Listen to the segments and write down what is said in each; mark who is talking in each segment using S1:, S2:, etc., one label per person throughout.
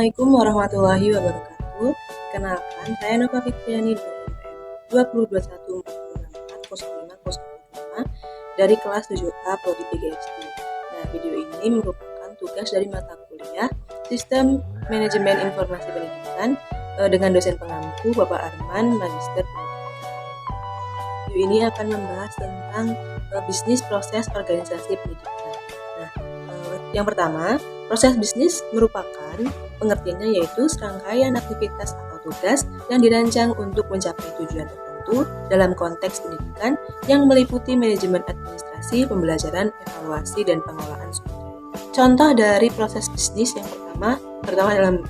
S1: Assalamualaikum warahmatullahi wabarakatuh. Kenalkan, saya Nova Fitriani dari NPM 2021-4040505 dari kelas 7A Prodi PGSD. Nah, video ini merupakan tugas dari mata kuliah Sistem Manajemen Informasi Pendidikan dengan dosen pengampu Bapak Arman, Magister Pendidikan. Video ini akan membahas tentang bisnis proses organisasi pendidikan. Nah, yang pertama, proses bisnis merupakan pengertiannya yaitu serangkaian aktivitas atau tugas yang dirancang untuk mencapai tujuan tertentu dalam konteks pendidikan yang meliputi manajemen administrasi, pembelajaran, evaluasi, dan pengelolaan sumber daya. Contoh dari proses bisnis yang pertama dalam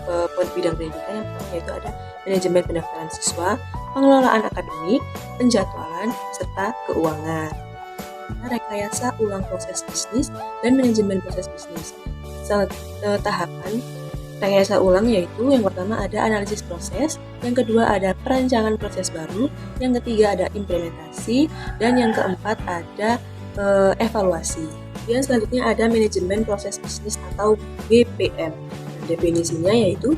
S1: bidang pendidikan yang pertama yaitu ada manajemen pendaftaran siswa, pengelolaan akademik, penjadwalan, serta keuangan. Rekayasa ulang proses bisnis dan manajemen proses bisnis. Tahapan rekayasa ulang yaitu yang pertama ada analisis proses, yang kedua ada perancangan proses baru, yang ketiga ada implementasi, dan yang keempat ada evaluasi. Dan selanjutnya ada manajemen proses bisnis atau BPM. Definisinya yaitu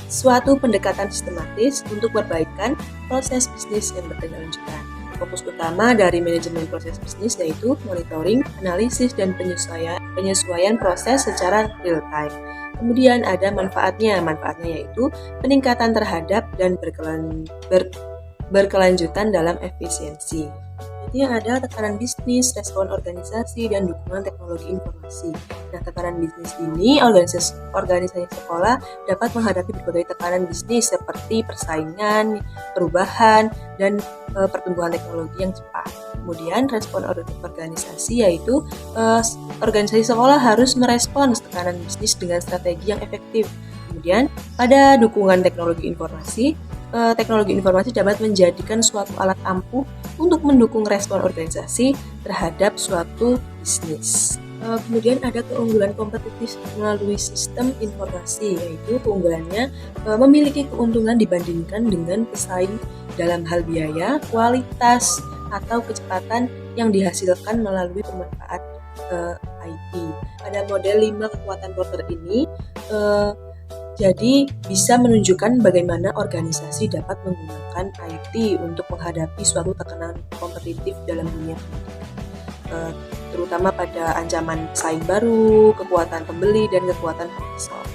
S1: suatu pendekatan sistematis untuk perbaikan proses bisnis yang berkelanjutan. Fokus utama dari manajemen proses bisnis yaitu monitoring, analisis, dan penyesuaian proses secara real time. Kemudian ada manfaatnya yaitu peningkatan terhadap dan berkelanjutan dalam efisiensi. Jadi ada tekanan bisnis, respon organisasi, dan dukungan teknologi informasi. Nah, tekanan bisnis ini organisasi sekolah dapat menghadapi berbagai tekanan bisnis seperti persaingan, perubahan, dan pertumbuhan teknologi yang cepat. Kemudian respon organisasi yaitu organisasi sekolah harus merespons tekanan bisnis dengan strategi yang efektif. Kemudian pada dukungan teknologi informasi dapat menjadikan suatu alat ampuh untuk mendukung respon organisasi terhadap suatu bisnis. Kemudian ada keunggulan kompetitif melalui sistem informasi, yaitu keunggulannya memiliki keuntungan dibandingkan dengan pesaing dalam hal biaya, kualitas, atau kecepatan yang dihasilkan melalui pemanfaat IT. Pada model 5 kekuatan Porter ini jadi bisa menunjukkan bagaimana organisasi dapat menggunakan IT untuk menghadapi suatu tekanan kompetitif dalam dunia pendidikan, terutama pada ancaman saing baru, kekuatan pembeli, dan kekuatan pengekspor.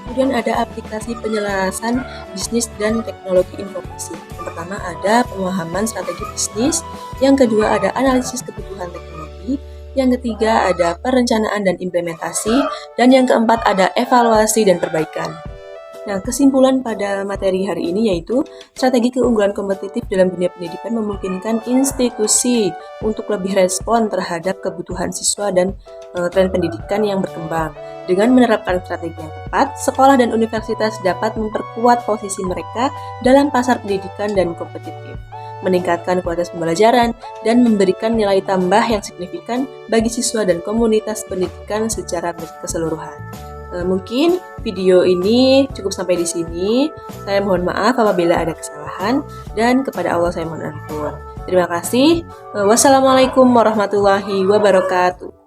S1: Kemudian ada aplikasi penyelarasan bisnis dan teknologi informasi. Yang pertama ada pemahaman strategi bisnis, yang kedua ada analisis kebutuhan teknologi, yang ketiga ada perencanaan dan implementasi, dan yang keempat ada evaluasi dan perbaikan. Nah, kesimpulan pada materi hari ini yaitu strategi keunggulan kompetitif dalam dunia pendidikan memungkinkan institusi untuk lebih respon terhadap kebutuhan siswa dan tren pendidikan yang berkembang. Dengan menerapkan strategi yang tepat, sekolah dan universitas dapat memperkuat posisi mereka dalam pasar pendidikan dan kompetitif, meningkatkan kualitas pembelajaran, dan memberikan nilai tambah yang signifikan bagi siswa dan komunitas pendidikan secara keseluruhan. Mungkin video ini cukup sampai di sini. Saya mohon maaf apabila ada kesalahan, dan kepada Allah saya mohon ampun. Terima kasih. Wassalamualaikum warahmatullahi wabarakatuh.